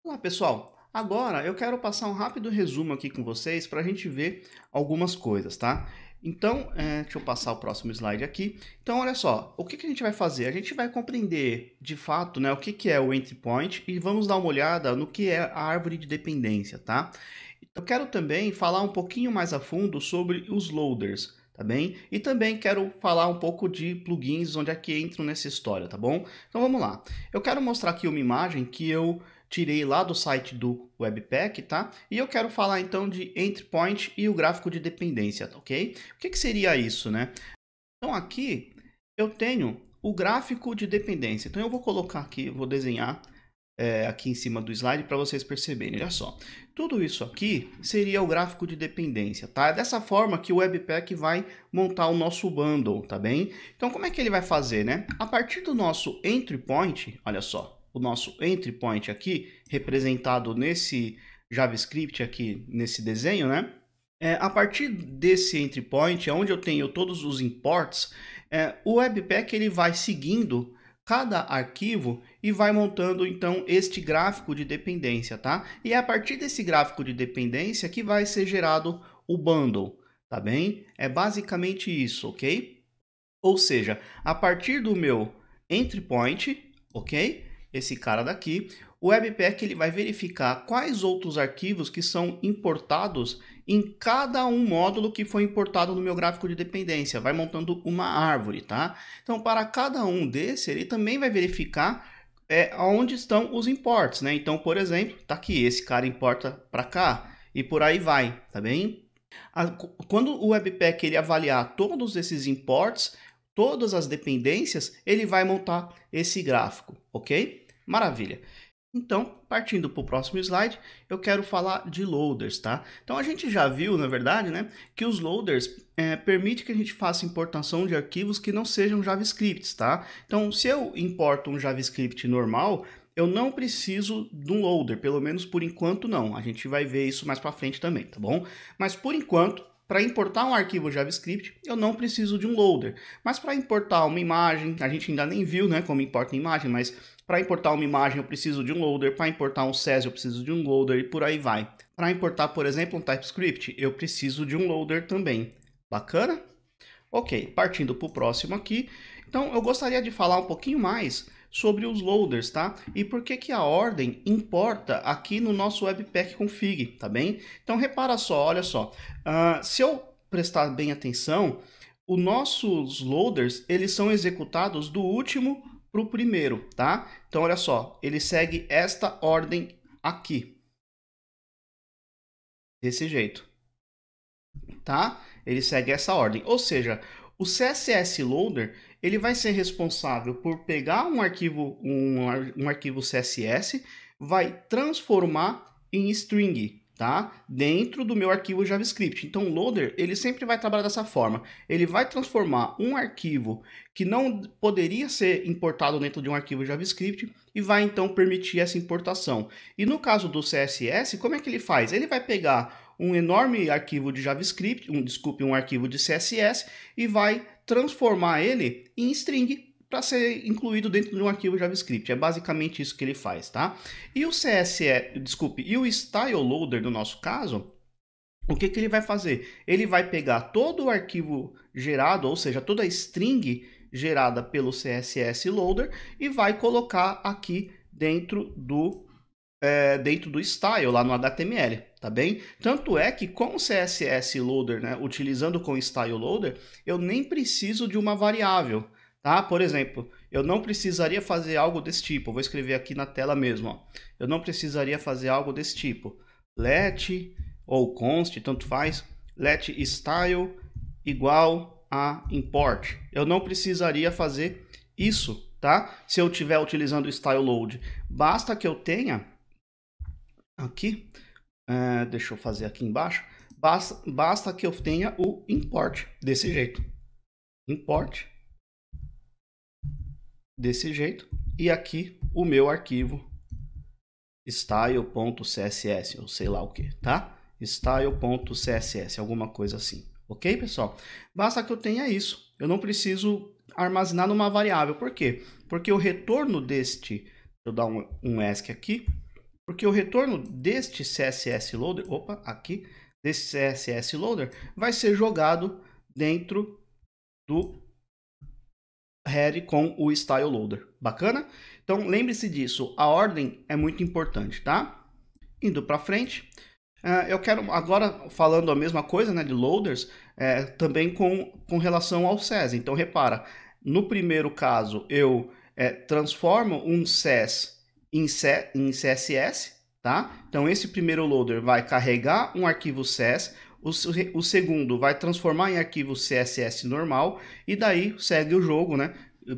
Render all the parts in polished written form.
Olá, pessoal! Agora eu quero passar um rápido resumo aqui com vocês para a gente ver algumas coisas, tá? Então, deixa eu passar o próximo slide aqui. Então, olha só, o que que a gente vai fazer? A gente vai compreender de fato, né, o que que é o entry point e vamos dar uma olhada no que é a árvore de dependência, tá? Eu quero também falar um pouquinho mais a fundo sobre os loaders, tá bem? E também quero falar um pouco de plugins, onde é que entram nessa história, tá bom? Então vamos lá. Eu quero mostrar aqui uma imagem que eu tirei lá do site do Webpack, tá? E eu quero falar então de entry point e o gráfico de dependência, ok? O que que seria isso, né? Então aqui eu tenho o gráfico de dependência. Então eu vou colocar aqui, vou desenhar aqui em cima do slide para vocês perceberem. Olha só, tudo isso aqui seria o gráfico de dependência, tá? É dessa forma que o Webpack vai montar o nosso bundle, tá bem? Então como é que ele vai fazer, né? A partir do nosso entry point, olha só, o nosso entry point aqui, representado nesse JavaScript aqui, nesse desenho, né? A partir desse entry point, onde eu tenho todos os imports, o Webpack ele vai seguindo cada arquivo e vai montando então este gráfico de dependência, tá? E é a partir desse gráfico de dependência que vai ser gerado o bundle, tá bem? É basicamente isso, ok? Ou seja, a partir do meu entry point, ok? Esse cara daqui, o Webpack ele vai verificar quais outros arquivos que são importados em cada um módulo que foi importado no meu gráfico de dependência. Vai montando uma árvore, tá? Então, para cada um desse, ele também vai verificar onde estão os imports, né? Então, por exemplo, tá aqui, esse cara importa para cá e por aí vai, tá bem? Quando o Webpack ele avaliar todos esses imports, todas as dependências, ele vai montar esse gráfico, ok? Maravilha. Então, partindo para o próximo slide, eu quero falar de loaders, tá? Então, a gente já viu, na verdade, né, que os loaders permitem que a gente faça importação de arquivos que não sejam JavaScripts, tá? Então, se eu importo um JavaScript normal, eu não preciso de um loader, pelo menos por enquanto não. A gente vai ver isso mais para frente também, tá bom? Mas por enquanto, para importar um arquivo JavaScript, eu não preciso de um loader. Mas para importar uma imagem, a gente ainda nem viu, né, como importa a imagem, mas para importar uma imagem eu preciso de um loader, para importar um CSS eu preciso de um loader e por aí vai. Para importar, por exemplo, um TypeScript, eu preciso de um loader também. Bacana? Ok, partindo para o próximo aqui. Então, eu gostaria de falar um pouquinho mais sobre os loaders, tá? E por que que a ordem importa aqui no nosso Webpack Config, tá bem? Então, repara só, olha só. Se eu prestar bem atenção, os nossos loaders, eles são executados do último para o primeiro, tá? Então, olha só, ele segue esta ordem aqui, desse jeito, tá? Ele segue essa ordem, ou seja, o CSS Loader ele vai ser responsável por pegar um arquivo CSS, vai transformar em string, tá? Dentro do meu arquivo JavaScript. Então, o Loader ele sempre vai trabalhar dessa forma. Ele vai transformar um arquivo que não poderia ser importado dentro de um arquivo JavaScript e vai então permitir essa importação. E no caso do CSS, como é que ele faz? Ele vai pegar um enorme arquivo de JavaScript, um arquivo de CSS e vai transformar ele em string para ser incluído dentro de um arquivo JavaScript. É basicamente isso que ele faz, tá? E o e o Style Loader no nosso caso, o que que ele vai fazer? Ele vai pegar todo o arquivo gerado, ou seja, toda a string gerada pelo CSS Loader e vai colocar aqui dentro do style, lá no HTML, tá bem? Tanto é que com o CSS Loader, né, utilizando com o Style Loader, eu nem preciso de uma variável, tá? Por exemplo, eu não precisaria fazer algo desse tipo, eu vou escrever aqui na tela mesmo, ó. Eu não precisaria fazer algo desse tipo, let ou const, tanto faz, let style igual a import. Eu não precisaria fazer isso, tá? Se eu estiver utilizando o Style Load, basta que eu tenha aqui, deixa eu fazer aqui embaixo, basta que eu tenha o import desse jeito, import desse jeito, e aqui o meu arquivo style.css, ou sei lá o que, tá? Style.css, alguma coisa assim, ok, pessoal? Basta que eu tenha isso, eu não preciso armazenar numa variável, por quê? Porque o retorno deste, deixa eu dar um ESC aqui, Porque o retorno deste CSS Loader, desse CSS Loader, vai ser jogado dentro do head com o Style Loader. Bacana? Então lembre-se disso, a ordem é muito importante, tá? Indo para frente, eu quero agora falando a mesma coisa, né, de loaders, também com relação ao SES. Então repara, no primeiro caso eu transformo um SES em CSS, tá? Então esse primeiro loader vai carregar um arquivo SES, o segundo vai transformar em arquivo CSS normal e daí segue o jogo, né?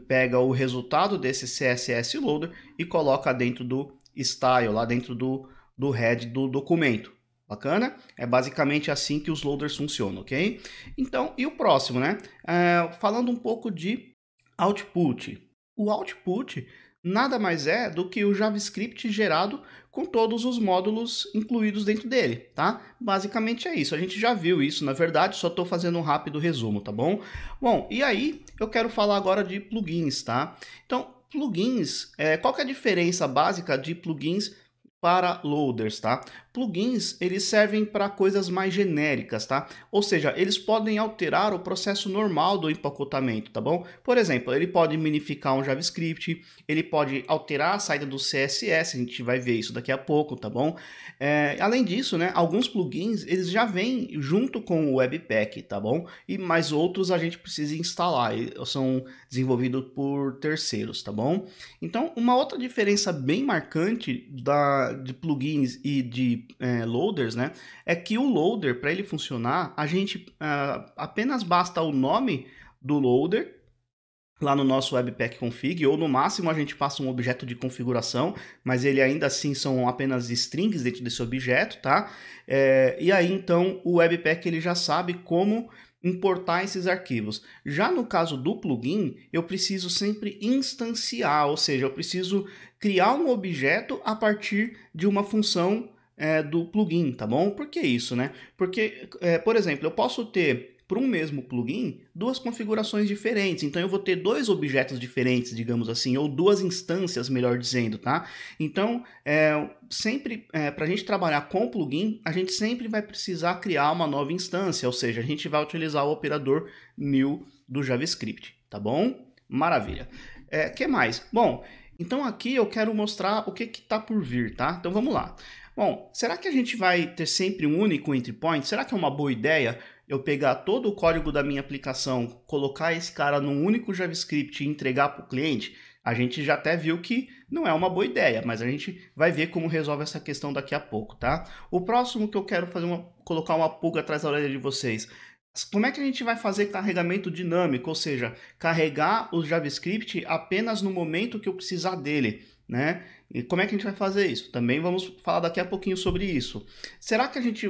Pega o resultado desse CSS loader e coloca dentro do style, lá dentro do head do documento. Bacana? É basicamente assim que os loaders funcionam, ok? Então, e o próximo, né? Falando um pouco de output. O output nada mais é do que o JavaScript gerado com todos os módulos incluídos dentro dele, tá? Basicamente é isso. A gente já viu isso, na verdade, só estou fazendo um rápido resumo, tá bom? Bom, e aí eu quero falar agora de plugins, tá? Então, plugins, qual que é a diferença básica de plugins para loaders, tá? Plugins, eles servem para coisas mais genéricas, tá? Ou seja, eles podem alterar o processo normal do empacotamento, tá bom? Por exemplo, ele pode minificar um JavaScript, ele pode alterar a saída do CSS, a gente vai ver isso daqui a pouco, tá bom? Além disso, né, alguns plugins, eles já vêm junto com o Webpack, tá bom? E mais outros a gente precisa instalar, são desenvolvidos por terceiros, tá bom? Então, uma outra diferença bem marcante de plugins e de loaders, né, é que o loader, para ele funcionar, a gente apenas basta o nome do loader lá no nosso Webpack Config, ou no máximo a gente passa um objeto de configuração, mas ele ainda assim são apenas strings dentro desse objeto, tá? E aí então o Webpack ele já sabe como importar esses arquivos. Já no caso do plugin, eu preciso sempre instanciar, ou seja, eu preciso criar um objeto a partir de uma função do plugin, tá bom? Por que isso, né? Porque, por exemplo, eu posso ter para um mesmo plugin duas configurações diferentes, então eu vou ter dois objetos diferentes, digamos assim, ou duas instâncias, melhor dizendo, tá? Então, sempre, para a gente trabalhar com o plugin, a gente sempre vai precisar criar uma nova instância, ou seja, a gente vai utilizar o operador new do JavaScript, tá bom? Maravilha. Que mais? Bom, então aqui eu quero mostrar o que está por vir, tá? Então vamos lá. Bom, será que a gente vai ter sempre um único entry point? Será que é uma boa ideia eu pegar todo o código da minha aplicação, colocar esse cara num único JavaScript e entregar para o cliente? A gente já até viu que não é uma boa ideia, mas a gente vai ver como resolve essa questão daqui a pouco, tá? O próximo que eu quero colocar uma pulga atrás da orelha de vocês. Como é que a gente vai fazer carregamento dinâmico? Ou seja, carregar o JavaScript apenas no momento que eu precisar dele, né? E como é que a gente vai fazer isso? Também vamos falar daqui a pouquinho sobre isso. Será que a gente...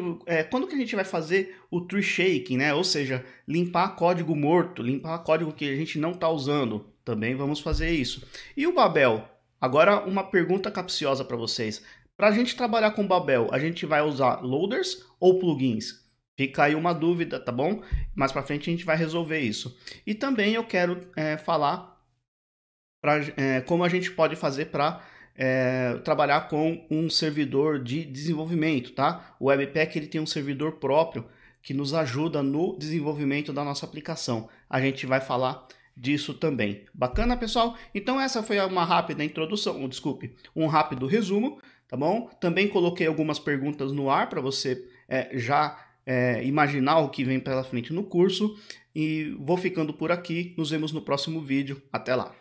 quando que a gente vai fazer o tree shaking, né? Ou seja, limpar código morto, limpar código que a gente não está usando. Também vamos fazer isso. E o Babel? Agora uma pergunta capciosa para vocês. Para a gente trabalhar com Babel, a gente vai usar loaders ou plugins? Fica aí uma dúvida, tá bom? Mais para frente a gente vai resolver isso. E também eu quero falar como a gente pode fazer para trabalhar com um servidor de desenvolvimento, tá? O Webpack ele tem um servidor próprio que nos ajuda no desenvolvimento da nossa aplicação. A gente vai falar disso também. Bacana, pessoal? Então essa foi uma rápida introdução, um rápido resumo, tá bom? Também coloquei algumas perguntas no ar para você já imaginar o que vem pela frente no curso. E vou ficando por aqui. Nos vemos no próximo vídeo. Até lá!